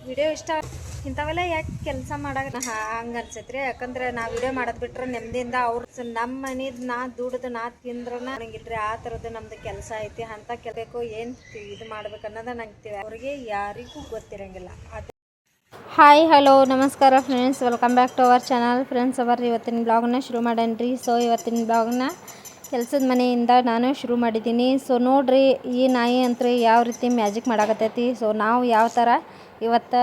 Video ಇಷ್ಟ ಇಂಥವೆಲ್ಲ ಯಾಕೆ ಕೆಲಸ ಮಾಡಕ್ಕೆ ಹಂಗೆ ಅನ್ಸೈತ್ರಿ. ಯಾಕಂದ್ರೆ ನಾ ವಿಡಿಯೋ ಮಾಡೋದು ಬಿಟ್ರೆ ನೆಮ್ಮದಿಯಿಂದ ಅವ್ರು ನಮ್ಮ ಮನೇದು ನಾ ದುಡ್ದು ನಾ ತಿಂದ್ರನ ನನಗಿಲ್ರಿ ಆ ಥರದ್ದು ನಮ್ದು ಕೆಲಸ ಐತಿ. ಅಂತ ಕೆಲಬೇಕು ಏನು ಇದು ಮಾಡ್ಬೇಕು ಅನ್ನೋದು ನಂಗೆ ಅವ್ರಿಗೆ ಯಾರಿಗೂ ಗೊತ್ತಿರಂಗಿಲ್ಲ. ಹಾಯ್ ಹಲೋ ನಮಸ್ಕಾರ friends, welcome back to our channel. Friends ಇವತ್ತಿನ ಬ್ಲಾಗ್ನ ಶುರು ಮಾಡೇನ್ರಿ. ಸೊ ಇವತ್ತಿನ ಬ್ಲಾಗ್ನ ಕೆಲಸದ ಮನೆಯಿಂದ ನಾನು ಶುರು ಮಾಡಿದ್ದೀನಿ. ಸೊ ನೋಡ್ರಿ ಈ ನಾಯಿ ಅಂತೂ ಯಾವ ರೀತಿ ಮ್ಯಾಜಿಕ್ ಮಾಡಾಕತ್ತೈತಿ. ಸೊ ನಾವು ಯಾವ ಥರ ಇವತ್ತು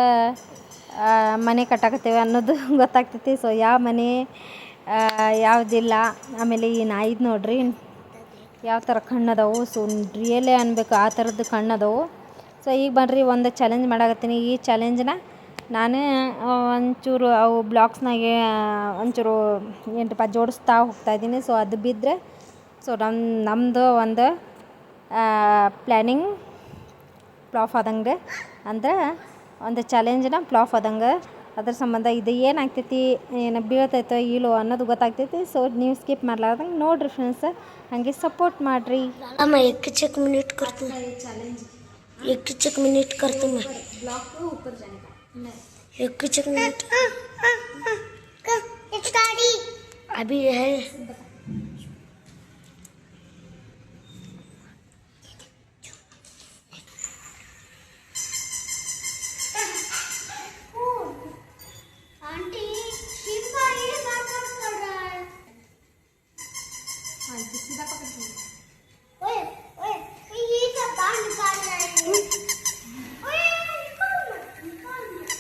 ಮನೆ ಕಟ್ಟಾಕತ್ತೇವೆ ಅನ್ನೋದು ಗೊತ್ತಾಗ್ತೈತಿ. ಸೊ ಯಾವ ಮನೆ ಯಾವುದಿಲ್ಲ. ಆಮೇಲೆ ಈ ನಾಯಿದು ನೋಡ್ರಿ ಯಾವ ಥರ ಕಣ್ಣದವು. ಸೊ ರಿಯಲೇ ಅನ್ಬೇಕು ಆ ಥರದ್ದು ಕಣ್ಣದವು. ಸೊ ಈಗ ಬನ್ರಿ ಒಂದು ಚಾಲೆಂಜ್ ಮಾಡಾಕತ್ತೀನಿ. ಈ ಚಾಲೆಂಜ್ನ ನಾನು ಒಂಚೂರು ಅವು ಬ್ಲಾಕ್ಸ್ನಾಗೆ ಒಂಚೂರು ಏನಪ್ಪ ಜೋಡಿಸ್ತಾ ಹೋಗ್ತಾಯಿದ್ದೀನಿ. ಸೊ ಅದು ಬಿದ್ದರೆ ಸೊ ನಮ್ಮದು ಒಂದು ಪ್ಲ್ಯಾನಿಂಗ್ ಫ್ಲಾಪ್ ಆದಂಗೆ, ಅಂದರೆ ಒಂದು ಚಾಲೆಂಜ್ನ ಫ್ಲಾಪ್ ಆದಂಗೆ. ಅದ್ರ ಸಂಬಂಧ ಇದು ಏನಾಗ್ತೈತಿ, ಏನು ಬೀಳ್ತೈತೋ ಇಲ್ಲೋ ಅನ್ನೋದು ಗೊತ್ತಾಗ್ತೈತಿ. ಸೊ ನೀವು ಸ್ಕಿಪ್ ಮಾಡ್ಲಾರ್ದಂಗೆ ನೋಡಿರಿ ಫ್ರೆಂಡ್ಸ್, ಹಾಗೆ ಸಪೋರ್ಟ್ ಮಾಡಿರಿ. ಚಾಲೆಂಜ್ एक मिनट करते मैं ब्लॉक को ऊपर जाने का एक मिनट अभी है। आंटी शिवा ये बात कर रहा है। हाँ सीधा पकड़ के ओए ओए ये सब बाहर निकाल रहा है। ओए निकाल मत निकाल मत।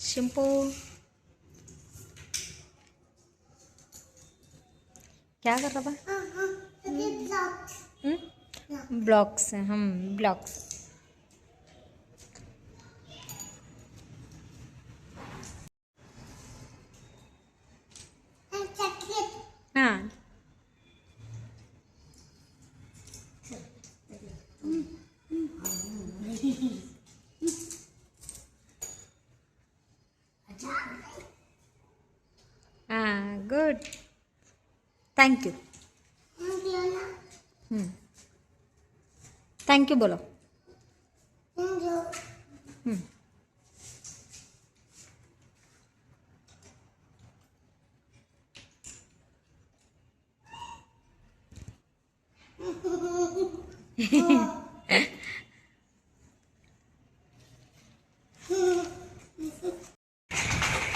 शैम्पू क्या कर रहा है? ब्लॉक्स हैं हम, ब्लॉक्स। हाँ हाँ good, thank you. Thank you बोलो।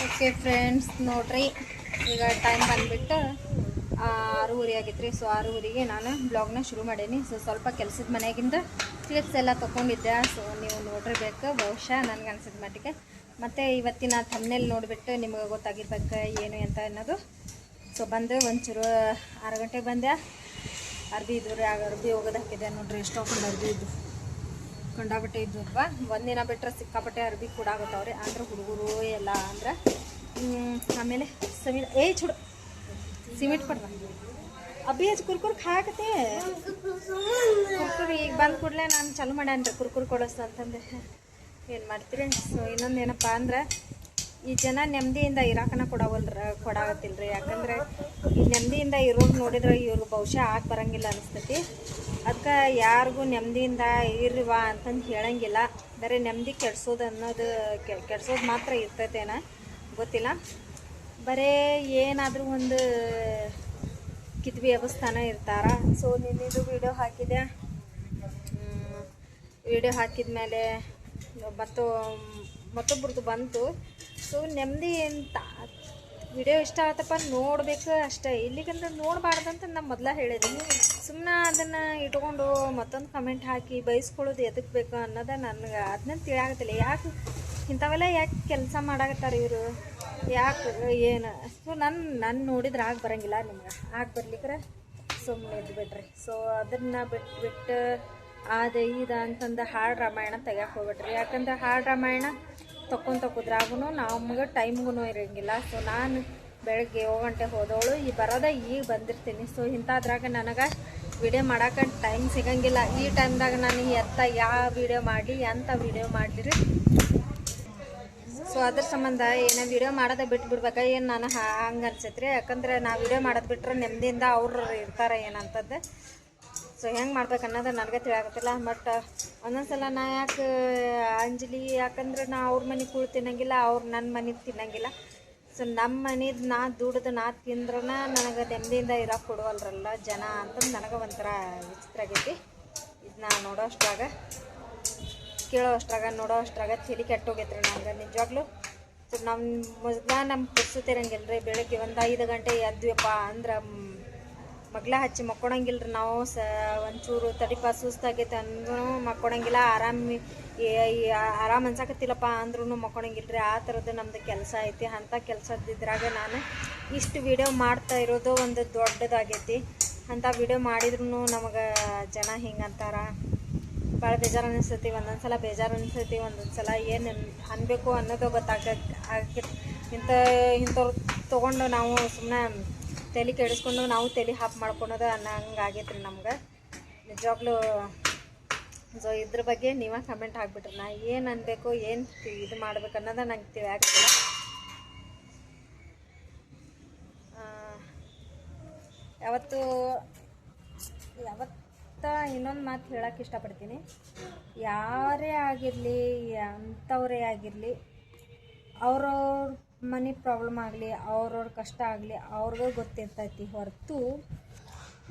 ಓಕೆ ಫ್ರೆಂಡ್ಸ್ ನೋಡ್ರಿ, ಈಗ ಟೈಮ್ ಬಂದುಬಿಟ್ಟು 6:30 ಆಗೈತ್ರಿ. ಸೊ 6:30ಗೆ ನಾನು ಬ್ಲಾಗ್ನ ಶುರು ಮಾಡೀನಿ. ಸೊ ಸ್ವಲ್ಪ ಕೆಲಸದ ಮನೆಗಿಂದ ಕ್ಲಿಪ್ಸ್ ಎಲ್ಲ ತೊಗೊಂಡಿದ್ದೆ. ಸೊ ನೀವು ನೋಡಿರ್ಬೇಕು ಬಹುಶಃ ನನಗೆ ಅನ್ಸಿದ ಮಟ್ಟಿಗೆ. ಮತ್ತು ಇವತ್ತಿನ ಥಂಬ್ನೇಲ್ ನೋಡಿಬಿಟ್ಟು ನಿಮಗೆ ಗೊತ್ತಾಗಿರ್ಬೇಕು ಏನು ಅಂತ ಅನ್ನೋದು. ಸೊ ಬಂದು ಒಂಚೂರು 6 ಗಂಟೆಗೆ ಬಂದೆ. ಅರ್ಬಿ ಇದ್ದು ರೀ, ಆಗ ಅರ್ಬಿ ಹೋಗೋದು ಹಾಕಿದೆ ನೋಡ್ರಿ. ಎಷ್ಟೋ ಅರ್ಬಿ ಇದ್ದು ಕಂಡಾಬಟ್ಟೆ ಇದ್ದು ಅಲ್ವಾ. ಒಂದಿನ ಬಿಟ್ಟರೆ ಸಿಕ್ಕಾಪಟ್ಟೆ ಅರ್ಬಿ ಕೂಡ ಆಗುತ್ತವ್ರಿ. ಅಂದ್ರೆ ಹುಡುಗರು ಎಲ್ಲ ಅಂದ್ರೆ ಆಮೇಲೆ ಚುಡು ಸಿಮೆಂಟ್ ಕೊಡ್ರ ಅಬ್ಬಿ ಹಚ್ಚಿ ಕುರ್ಕುರು ಖಾಕತ್ತೆ. ಕುರ್ಕುರು ಈಗ ಬಂದ ಕೂಡಲೇ ನಾನು ಚಾಲು ಮಾಡ್ಯಾನ್ರಿ ಕುರ್ಕುರು ಕೊಡಿಸ್ ಅಂತಂದೆ. ಏನು ಮಾಡ್ತೀರಿ. ಸೊ ಇನ್ನೊಂದು ಏನಪ್ಪ ಅಂದ್ರೆ ಈ ಜನ ನೆಮ್ಮದಿಯಿಂದ ಇರಾಕನ ಕೊಡಾಗತ್ತಿಲ್ರಿ. ಯಾಕಂದ್ರೆ ಈ ನೆಮ್ಮದಿಯಿಂದ ಇರೋರು ನೋಡಿದ್ರೆ ಇವ್ರಿಗೆ ಬಹುಶಃ ಆಗಿ ಬರೋಂಗಿಲ್ಲ ಅನಿಸ್ತೈತಿ. ಅದಕ್ಕೆ ಯಾರಿಗೂ ನೆಮ್ಮದಿಯಿಂದ ಇರ್ರಿವ ಅಂತಂದು ಹೇಳಂಗಿಲ್ಲ. ಬರೀ ನೆಮ್ಮದಿ ಕೆಡ್ಸೋದು ಅನ್ನೋದು ಕೆಡ್ಸೋದು ಮಾತ್ರ ಇರ್ತೈತೇನ ಗೊತ್ತಿಲ್ಲ. ಬರೀ ಏನಾದರೂ ಒಂದು ಕಿತ್ಬಿ ವ್ಯವಸ್ಥಾನ ಇರ್ತಾರ. ಸೊ ನಿನ್ನಿದು ವಿಡಿಯೋ ಹಾಕಿದೆ. ವಿಡಿಯೋ ಹಾಕಿದ ಮೇಲೆ ಮತ್ತೊಬ್ರದ್ದು ಬಂತು. ಸೊ ನೆಮ್ಮದಿ ಅಂತ ವಿಡಿಯೋ ಇಷ್ಟ ಆತಪ್ಪ ನೋಡಬೇಕು ಅಷ್ಟೇ, ಇಲ್ಲಿಗಂದ್ರೆ ನೋಡಬಾರ್ದಂತ ನಾನು ಮೊದಲ ಹೇಳಿದ್ದೀನಿ. ಸುಮ್ಮನೆ ಅದನ್ನು ಇಟ್ಕೊಂಡು ಮತ್ತೊಂದು ಕಮೆಂಟ್ ಹಾಕಿ ಬಯಸ್ಕೊಳ್ಳೋದು ಎದಕ್ಕೆ ಬೇಕು ಅನ್ನೋದು ನನಗೆ ಅದನ್ನ ತಿಳಿಯಾಗತ್ತಿಲ್ಲ. ಯಾಕೆ ಇಂಥವೆಲ್ಲ ಯಾಕೆ ಕೆಲಸ ಮಾಡಾಕತ್ತಾರೆ ಇವರು, ಯಾಕೆ ಏನು. ಸೊ ನನ್ನ ನೋಡಿದ್ರೆ ಆಗಿ ಬರೋಂಗಿಲ್ಲ, ನಿಮ್ಗೆ ಆಗಿ ಬರ್ಲಿಕ್ಕೆ ಸುಮ್ಮನೆ ಇದ್ದು ಬಿಡ್ರಿ. ಸೊ ಅದನ್ನು ಬಿಟ್ಟು ಅದು ಇದು ಅಂತಂದು ಹಾಡು ರಾಮಾಯಣ ತೆಗಿಯಕ್ಕೆ ಹೋಗ್ಬಿಟ್ರಿ. ಯಾಕಂದ್ರೆ ಹಾಡು ರಾಮಾಯಣ ತಕ್ಕೊದ್ರಾಗೂ ನಮ್ಗೆ ಟೈಮ್ಗೂ ಇರೋಂಗಿಲ್ಲ. ಸೊ ನಾನು ಬೆಳಗ್ಗೆ 7 ಗಂಟೆ ಹೋದವಳು ಈ ಬರೋದ ಈಗ ಬಂದಿರ್ತೀನಿ. ಸೊ ಇಂಥದ್ರಾಗ ನನಗೆ ವಿಡಿಯೋ ಮಾಡೋಕೆ ಟೈಮ್ ಸಿಗಂಗಿಲ್ಲ. ಈ ಟೈಮ್ದಾಗ ನಾನು ಯಾವ ವಿಡಿಯೋ ಮಾಡಲಿ ಎಂಥ ವಿಡಿಯೋ ಮಾಡಲಿರಿ. ಸೊ ಅದ್ರ ಸಂಬಂಧ ಏನೋ ವಿಡಿಯೋ ಮಾಡೋದೇ ಬಿಟ್ಬಿಡ್ಬೇಕಾ ಏನು ನಾನು ಹಂಗೆ ಅನ್ಸೈತ್ರಿ. ಯಾಕಂದ್ರೆ ನಾ ವಿಡಿಯೋ ಮಾಡೋದು ಬಿಟ್ರೆ ನೆಮ್ಮದಿಯಿಂದ ಅವ್ರು ಇರ್ತಾರೆ ಏನಂತದ್ದು. ಸೊ ಹೆಂಗೆ ಮಾಡ್ಬೇಕು ಅನ್ನೋದು ನನಗೆ ತಿಳಿಯಾಗತ್ತಿಲ್ಲ. ಬಟ್ ಒಂದೊಂದ್ಸಲ ನಾ ಯಾಕೆ ಅಂಜಲಿ, ಯಾಕಂದ್ರೆ ನಾ ಅವ್ರ ಮನೆಗೆ ಕೂಳು ತಿನ್ನಂಗಿಲ್ಲ, ಅವ್ರು ನನ್ನ ಮನೆಗೆ ತಿನ್ನಂಗಿಲ್ಲ. ಸೊ ನಮ್ಮ ಮನೆದು ನಾ ದುಡ್ದು ನಾ ತಿಂದ್ರನ ನನಗೆ ನೆಮ್ಮದಿಯಿಂದ ಇರೋಕೆ ಕೊಡುವಲ್ರಲ್ಲ ಜನ ಅಂತಂದು ನನಗೆ ಒಂಥರ ವಿಚಿತ್ರ ಆಗೈತಿ. ಇದನ್ನ ನೋಡೋ ಅಷ್ಟ್ರಾಗ, ಕೇಳೋ ಅಷ್ಟ್ರಾಗ, ನೋಡೋ ಅಷ್ಟ್ರಾಗ ತಲೆ ಕೆಟ್ಟೋಗೈತ್ರಿ ನಂಗೆ ನಿಜವಾಗ್ಲೂ. ಸೊ ನಮ್ಮ ಪುರ್ಸುತ್ತಿರಂಗಿಲ್ಲ ರೀ. ಬೆಳಗ್ಗೆ ಒಂದು 5 ಗಂಟೆ ಎದ್ವಿಯಪ್ಪ ಅಂದ್ರೆ ಮಗ್ಲ ಹಚ್ಚಿ ಮಕ್ಕೊಳಂಗಿಲ್ಲ ರೀ ನಾವು. ಒಂಚೂರು ತಡಿಪ ಸುಸ್ತಾಗೈತೆ ಅಂದ್ರೂ ಮಕ್ಕೊಳಂಗಿಲ್ಲ. ಆರಾಮ್ ಅನ್ಸಕತ್ತಿಲ್ಲಪ್ಪ ಅಂದ್ರೂ ಮಕ್ಕೊಳಂಗಿಲ್ಲ ರೀ. ಆ ಥರದ್ದು ನಮ್ಮದು ಕೆಲಸ ಐತಿ. ಅಂಥ ಕೆಲಸದಿದ್ರಾಗ ನಾನು ಇಷ್ಟು ವಿಡಿಯೋ ಮಾಡ್ತಾ ಇರೋದು ಒಂದು ದೊಡ್ಡದಾಗೈತಿ. ಅಂಥ ವಿಡಿಯೋ ಮಾಡಿದ್ರೂ ನಮಗೆ ಜನ ಹಿಂಗೆ ಅಂತಾರ, ಭಾಳ ಬೇಜಾರು ಅನಿಸ್ತೈತಿ. ಒಂದೊಂದು ಸಲ ಬೇಜಾರು ಅನಿಸ್ತೈತಿ, ಒಂದೊಂದು ಸಲ ಏನು ಅನ್ಬೇಕು ಅನ್ನೋದು ಇಂಥವ್ರು ತೊಗೊಂಡು ನಾವು ಸುಮ್ಮನೆ ತಲೆ ಕೆಡಿಸ್ಕೊಂಡು ನಾವು ತಲೆ ಹಾಪ್ ಮಾಡ್ಕೊಳೋದು ಅನ್ನಂಗೆ ಆಗೈತೆ ರೀ ನಮ್ಗೆ ನಿಜವಾಗ್ಲೂ. ಸೊ ಇದ್ರ ಬಗ್ಗೆ ನೀವೇ ಕಮೆಂಟ್ ಹಾಕ್ಬಿಟ್ರಿ. ನಾ ಏನು ಅನ್ಬೇಕು, ಏನು ಇದು ಮಾಡ್ಬೇಕು ಅನ್ನೋದು ನಂಗೆ ತಿಳಿಯಾಗ್ತಿಲ್ಲ. ಯಾವತ್ತು ಇನ್ನೊಂದು ಮಾತು ಹೇಳೋಕೆ ಇಷ್ಟಪಡ್ತೀನಿ. ಯಾರೇ ಆಗಿರಲಿ, ಅಂಥವರೇ ಆಗಿರಲಿ, ಅವ್ರವ್ರ ಮನೆ ಪ್ರಾಬ್ಲಮ್ ಆಗಲಿ, ಅವ್ರವ್ರ ಕಷ್ಟ ಆಗಲಿ ಅವ್ರಿಗೂ ಗೊತ್ತಿರ್ತೈತಿ ಹೊರತು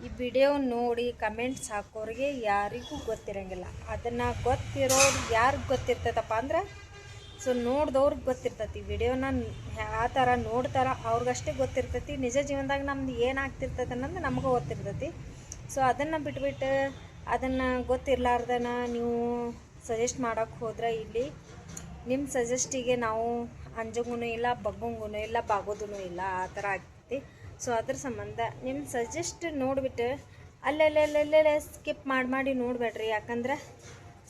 ಈ ವಿಡಿಯೋ ನೋಡಿ ಕಮೆಂಟ್ಸ್ ಹಾಕೋರಿಗೆ ಯಾರಿಗೂ ಗೊತ್ತಿರೋಂಗಿಲ್ಲ. ಅದನ್ನು ಗೊತ್ತಿರೋರು ಯಾರಿಗೆ ಗೊತ್ತಿರ್ತೈತಪ್ಪ ಅಂದ್ರೆ ಸೊ ನೋಡ್ದವ್ರಿಗೆ ಗೊತ್ತಿರ್ತೈತಿ. ವಿಡಿಯೋನ ಆ ಥರ ನೋಡ್ತಾರ ಅವ್ರಿಗಷ್ಟೇ ಗೊತ್ತಿರ್ತೈತಿ. ನಿಜ ಜೀವನದಾಗ ನಮ್ದು ಏನಾಗ್ತಿರ್ತೈತೆ ಅನ್ನೋದು ನಮಗೂ ಗೊತ್ತಿರ್ತೈತಿ. ಸೊ ಅದನ್ನು ಬಿಟ್ಬಿಟ್ಟು ಅದನ್ನು ಗೊತ್ತಿರಲಾರ್ದನ ನೀವು ಸಜೆಸ್ಟ್ ಮಾಡೋಕ್ಕೆ ಹೋದ್ರೆ ಇಲ್ಲಿ ನಿಮ್ಮ ಸಜೆಸ್ಟಿಗೆ ನಾವು ಅಂಜಂಗೂ ಇಲ್ಲ, ಬಗ್ಗಂಗೂ ಇಲ್ಲ, ಬಾಗೋದೂ ಇಲ್ಲ, ಆ ಥರ ಆಗ್ತೈತಿ. ಸೊ ಅದ್ರ ಸಂಬಂಧ ನಿಮ್ಮ ಸಜೆಸ್ಟ್ ನೋಡಿಬಿಟ್ಟು ಅಲ್ಲೆಲ್ಲೆಲ್ಲೆಲ್ಲೆ ಸ್ಕಿಪ್ ಮಾಡಿ ನೋಡಬೇಡ್ರಿ. ಯಾಕಂದ್ರೆ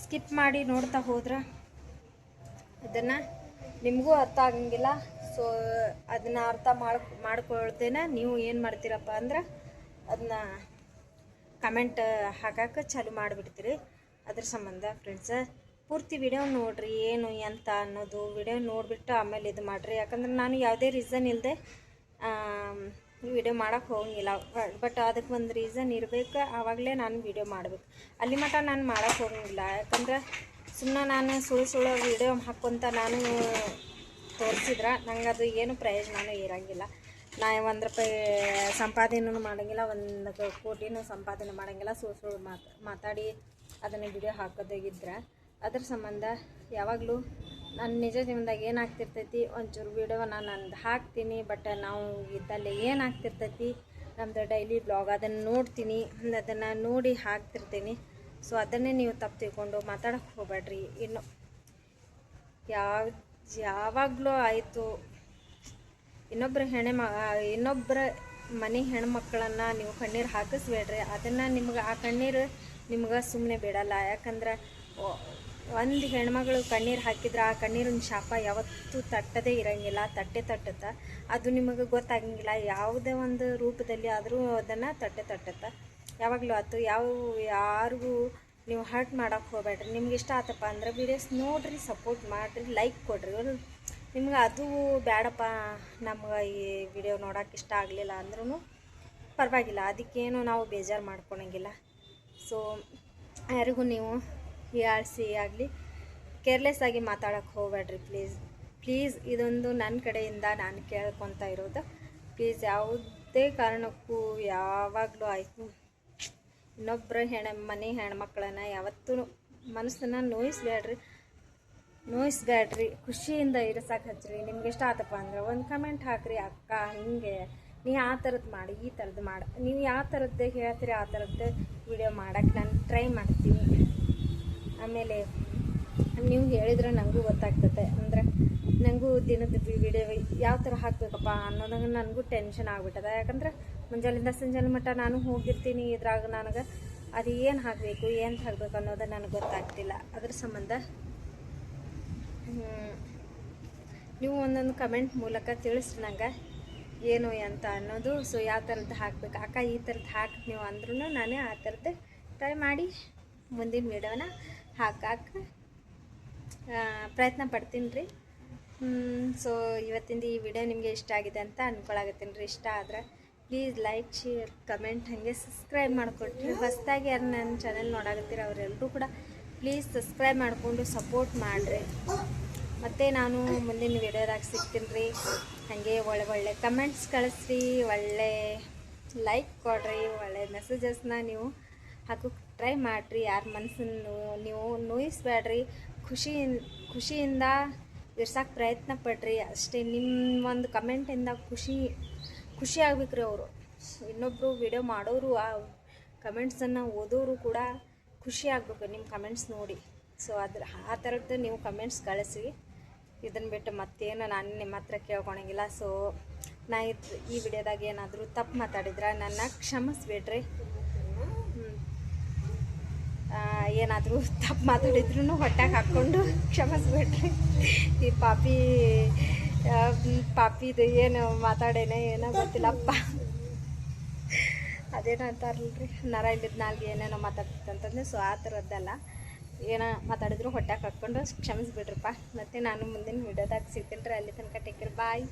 ಸ್ಕಿಪ್ ಮಾಡಿ ನೋಡ್ತಾ ಹೋದ್ರೆ ಅದನ್ನು ನಿಮಗೂ ಅರ್ಥ ಆಗಂಗಿಲ್ಲ. ಸೊ ಅದನ್ನು ಅರ್ಥ ಮಾಡ್ಕೊಳ್ತೇನೆ ನೀವು ಏನು ಮಾಡ್ತೀರಪ್ಪ ಅಂದ್ರೆ ಅದನ್ನ ಕಮೆಂಟ್ ಹಾಕಕ್ಕೆ ಚಾಲು ಮಾಡಿಬಿಡ್ತೀರಿ. ಅದ್ರ ಸಂಬಂಧ ಫ್ರೆಂಡ್ಸ ಪೂರ್ತಿ ವಿಡಿಯೋ ನೋಡಿರಿ, ಏನು ಎಂತ ಅನ್ನೋದು ವಿಡಿಯೋ ನೋಡಿಬಿಟ್ಟು ಆಮೇಲೆ ಇದು ಮಾಡಿರಿ. ಯಾಕಂದ್ರೆ ನಾನು ಯಾವುದೇ ರೀಸನ್ ಇಲ್ಲದೆ ವಿಡಿಯೋ ಮಾಡೋಕ್ಕೆ ಹೋಗಂಗಿಲ್ಲ. ಬಟ್ ಅದಕ್ಕೆ ಒಂದು ರೀಸನ್ ಇರಬೇಕು, ಆವಾಗಲೇ ನಾನು ವಿಡಿಯೋ ಮಾಡಬೇಕು. ಅಲ್ಲಿ ಮಟ್ಟ ನಾನು ಮಾಡೋಕ್ಕೆ ಹೋಗಂಗಿಲ್ಲ. ಯಾಕಂದ್ರೆ ಸುಮ್ಮನೆ ನಾನು ಸುಳ್ಳು ವಿಡಿಯೋ ಹಾಕ್ಕೊಂತ ನಾನು ತೋರಿಸಿದ್ರೆ ನಂಗೆ ಅದು ಏನು ಪ್ರಯೋಜನವೂ ಇರೋಂಗಿಲ್ಲ. ನಾ ₹1 ಸಂಪಾದನೆಯೂ ಮಾಡೋಂಗಿಲ್ಲ, 1 ಕೋಟಿನೂ ಸಂಪಾದನೆ ಮಾಡೋಂಗಿಲ್ಲ. ಸುಳ್ಳು ಮಾತಾಡಿ ಅದನ್ನು ವಿಡಿಯೋ ಹಾಕೋದಾಗಿದ್ರೆ ಅದ್ರ ಸಂಬಂಧ ಯಾವಾಗಲೂ ನಾನು ನಿಜ ಜೀವನದಾಗ ಏನಾಗ್ತಿರ್ತೈತಿ ಒಂಚೂರು ವಿಡಿಯೋನ ನಾನು ಹಾಕ್ತೀನಿ. ಬಟ್ ನಾವು ಇದ್ದಲ್ಲೇ ಏನಾಗ್ತಿರ್ತೈತಿ ನಮ್ಮದು ಡೈಲಿ ಬ್ಲಾಗ್ ಅದನ್ನು ನೋಡ್ತೀನಿ, ಅದನ್ನು ನೋಡಿ ಹಾಕ್ತಿರ್ತೀನಿ. ಸೊ ಅದನ್ನೇ ನೀವು ತಪ್ಪು ತಿಳ್ಕೊಂಡು ಮಾತಾಡೋಕ್ಕೆ ಹೋಗ್ಬೇಡ್ರಿ. ಇನ್ನು ಯಾವಾಗಲೂ ಆಯಿತು ಇನ್ನೊಬ್ಬರ ಮನೆ ಹೆಣ್ಮಕ್ಳನ್ನು ನೀವು ಕಣ್ಣೀರು ಹಾಕಿಸ್ಬೇಡ್ರಿ. ಅದನ್ನು ನಿಮ್ಗೆ ಆ ಕಣ್ಣೀರು ನಿಮ್ಗೆ ಸುಮ್ಮನೆ ಬಿಡಲ್ಲ. ಯಾಕಂದ್ರೆ ಒಂದು ಹೆಣ್ಮಗಳು ಕಣ್ಣೀರು ಹಾಕಿದ್ರೆ ಆ ನೀರಿನ ಶಾಪ ಯಾವತ್ತೂ ತಟ್ಟದೇ ಇರೋಂಗಿಲ್ಲ. ತಟ್ಟುತ್ತೆ. ಅದು ನಿಮಗೆ ಗೊತ್ತಾಗಂಗಿಲ್ಲ. ಯಾವುದೇ ಒಂದು ರೂಪದಲ್ಲಿ ಆದರೂ ಅದನ್ನು ತಟ್ಟುತ್ತೆ. ಯಾವಾಗಲೂ ಆಯ್ತು ಯಾರಿಗೂ ನೀವು ಹರ್ಟ್ ಮಾಡೋಕ್ಕೆ ಹೋಗ್ಬೇಡ್ರಿ. ನಿಮ್ಗೆ ಇಷ್ಟ ಆತಪ್ಪ ಅಂದ್ರೆ ವೀಡಿಯೋಸ್ ನೋಡಿರಿ, ಸಪೋರ್ಟ್ ಮಾಡಿರಿ, ಲೈಕ್ ಕೊಡ್ರಿ. ನಿಮ್ಗೆ ಅದು ಬೇಡಪ್ಪ ನಮ್ಗೆ ಈ ವಿಡಿಯೋ ನೋಡೋಕೆ ಇಷ್ಟ ಆಗಲಿಲ್ಲ ಅಂದ್ರೂ ಪರವಾಗಿಲ್ಲ, ಅದಕ್ಕೇನು ನಾವು ಬೇಜಾರು ಮಾಡ್ಕೊಳಂಗಿಲ್ಲ. ಸೊ ಯಾರಿಗೂ ನೀವು ಹೀಯಾಳಿಸಿ ಆಗಲಿ ಕೇರ್ಲೆಸ್ ಆಗಿ ಮಾತಾಡೋಕ್ಕೆ ಹೋಗ್ಬೇಡ್ರಿ ಪ್ಲೀಸ್. ಇದೊಂದು ನನ್ನ ಕಡೆಯಿಂದ ನಾನು ಕೇಳ್ಕೊತಾ ಇರೋದು. ಪ್ಲೀಸ್ ಯಾವುದೇ ಕಾರಣಕ್ಕೂ ಯಾವಾಗಲೂ ಆಯಿತು ಇನ್ನೊಬ್ಬರ ಮನೆ ಹೆಣ್ಮಕ್ಳನ್ನು ಯಾವತ್ತೂ ಮನಸ್ಸನ್ನು ನೋಯಿಸ್ಬೇಡ್ರಿ. ಖುಷಿಯಿಂದ ಇರಿಸಕ್ಕೆ ಹಚ್ಚಿರಿ. ನಿಮ್ಗೆ ಇಷ್ಟ ಆತಪ್ಪ ಅಂದ್ರೆ ಒಂದು ಕಮೆಂಟ್ ಹಾಕಿರಿ, ಅಕ್ಕ ಹಿಂಗೆ ನೀ ಆ ಥರದ್ದು ಮಾಡಿ, ಈ ಥರದ್ದು ಮಾಡಿ. ನೀವು ಯಾವ ಥರದ್ದು ಹೇಳ್ತೀರಿ ಆ ಥರದ್ದು ವಿಡಿಯೋ ಮಾಡೋಕ್ಕೆ ನಾನು ಟ್ರೈ ಮಾಡ್ತೀನಿ. ಆಮೇಲೆ ನೀವು ಹೇಳಿದ್ರೆ ನನಗೂ ಗೊತ್ತಾಗ್ತದೆ. ಅಂದರೆ ನನಗೂ ದಿನದ ವಿಡಿಯೋ ಯಾವ ಥರ ಹಾಕಬೇಕಪ್ಪ ಅನ್ನೋದಾಗ ನನಗೂ ಟೆನ್ಷನ್ ಆಗಿಬಿಟ್ಟದ. ಯಾಕಂದ್ರೆ ಮುಂಜಾನಿಂದ ಸಂಜೆ ಮಟ್ಟ ನಾನು ಹೋಗಿರ್ತೀನಿ. ಇದ್ರಾಗ ನನಗೆ ಅದು ಏನು ಹಾಕಬೇಕು ಅನ್ನೋದು ನನಗೆ ಗೊತ್ತಾಗ್ತಿಲ್ಲ. ಅದ್ರ ಸಂಬಂಧ ನೀವು ಒಂದೊಂದು ಕಮೆಂಟ್ ಮೂಲಕ ತಿಳಿಸ್ರಿ ನಂಗೆ ಏನು ಅಂತ ಅನ್ನೋದು. ಸೊ ಯಾವ ಥರದ್ದು ಹಾಕ್ಬೇಕು ಅಕ್ಕ, ಈ ಥರದ್ದು ಹಾಕಿ ನೀವು ಅಂದ್ರೂ ನಾನು ಆ ಥರದ್ದು ಟ್ರೈ ಮಾಡಿ ಮುಂದಿನ ವಿಡಿಯೋನ ಹಾಕಕ್ಕೆ ಪ್ರಯತ್ನ ಪಡ್ತೀನಿ ರೀ. ಸೊ ಇವತ್ತಿಂದ ಈ ವಿಡಿಯೋ ನಿಮಗೆ ಇಷ್ಟ ಆಗಿದೆ ಅಂತ ಅಂದ್ಕೊಳಕತ್ತೀನಿ ರೀ. ಇಷ್ಟ ಆದ್ರೆ ಪ್ಲೀಸ್ ಲೈಕ್, ಶೇರ್, ಕಮೆಂಟ್, ಹಾಗೆ ಸಬ್ಸ್ಕ್ರೈಬ್ ಮಾಡಿಕೊಟ್ರಿ. ಹೊಸದಾಗಿ ಯಾರು ನನ್ನ ಚಾನೆಲ್ ನೋಡಾಕತ್ತೀರ ಅವರೆಲ್ಲರೂ ಕೂಡ ಪ್ಲೀಸ್ ಸಬ್ಸ್ಕ್ರೈಬ್ ಮಾಡಿಕೊಂಡು ಸಪೋರ್ಟ್ ಮಾಡಿರಿ. ಮತ್ತು ನಾನು ಮುಂದಿನ ವಿಡಿಯೋದಾಗ ಸಿಗ್ತೀನಿ ರೀ. ಹಾಗೆ ಒಳ್ಳೆ ಕಮೆಂಟ್ಸ್ ಕಳಿಸ್ರಿ, ಒಳ್ಳೆ ಲೈಕ್ ಕೊಡ್ರಿ, ಒಳ್ಳೆ ಮೆಸೇಜಸ್ನ ನೀವು ಹಾಕೋಕ್ಕೆ ಟ್ರೈ ಮಾಡಿರಿ. ಯಾರ ಮನಸ್ಸನ್ನು ನೀವು ನೋಯಿಸ್ಬೇಡ್ರಿ, ಖುಷಿಯಿಂದ ಇರ್ಸಕ್ಕೆ ಪ್ರಯತ್ನ ಪಡ್ರಿ ಅಷ್ಟೇ. ನಿಮ್ಮ ಒಂದು ಕಮೆಂಟಿಂದ ಖುಷಿ ಆಗ್ಬೇಕು ರೀ. ಅವರು ಇನ್ನೊಬ್ಬರು ವಿಡಿಯೋ ಮಾಡೋರು ಆ ಕಮೆಂಟ್ಸನ್ನು ಓದೋರು ಕೂಡ ಖುಷಿ ಆಗಬೇಕು ನಿಮ್ಮ ಕಮೆಂಟ್ಸ್ ನೋಡಿ. ಸೊ ಆ ಥರದ್ದು ನೀವು ಕಮೆಂಟ್ಸ್ ಕಳಿಸಿ. ಇದನ್ನು ಬಿಟ್ಟು ಮತ್ತೇನು ನಾನು ನಿಮ್ಮ ಹತ್ರ ಕೇಳ್ಕೊಳಂಗಿಲ್ಲ. ಸೊ ನಾ ಈ ವಿಡಿಯೋದಾಗ ಏನಾದರೂ ತಪ್ಪು ಮಾತಾಡಿದ್ರೆ ನನ್ನ ಕ್ಷಮಿಸ್ಬಿಡ್ರಿ. ಏನಾದರೂ ತಪ್ಪು ಮಾತಾಡಿದ್ರು ಹೊಟ್ಟೆಗೆ ಹಾಕ್ಕೊಂಡು ಕ್ಷಮಿಸ್ಬಿಡ್ರಿ. ಈ ಪಾಪಿದು ಏನು ಮಾತಾಡೇನೆ ಏನೋ ಗೊತ್ತಿಲ್ಲಪ್ಪ, ಅದೇನೋ ಅಂತಾರಲ್ರಿ, ನರ ಇಲ್ಲಿದ್ದು ನಾಲ್ಗೆ ಏನೇನೋ ಮಾತಾಡ್ತಂತಂದ್ರೆ. ಸೊ ಆ ಥರದ್ದೆಲ್ಲ ಏನೋ ಮಾತಾಡಿದ್ರು ಹೊಟ್ಟೆಗೆ ಹಾಕ್ಕೊಂಡು ಕ್ಷಮಿಸ್ಬಿಡ್ರಪ್ಪ. ಮತ್ತು ನಾನು ಮುಂದಿನ ವಿಡಿಯೋದಾಗ ಸಿಗ್ತೀನಿ ರೀ. ಅಲ್ಲಿ ತನಕ ಟೇಕ್ ಕೇರ್, ಬಾಯ್.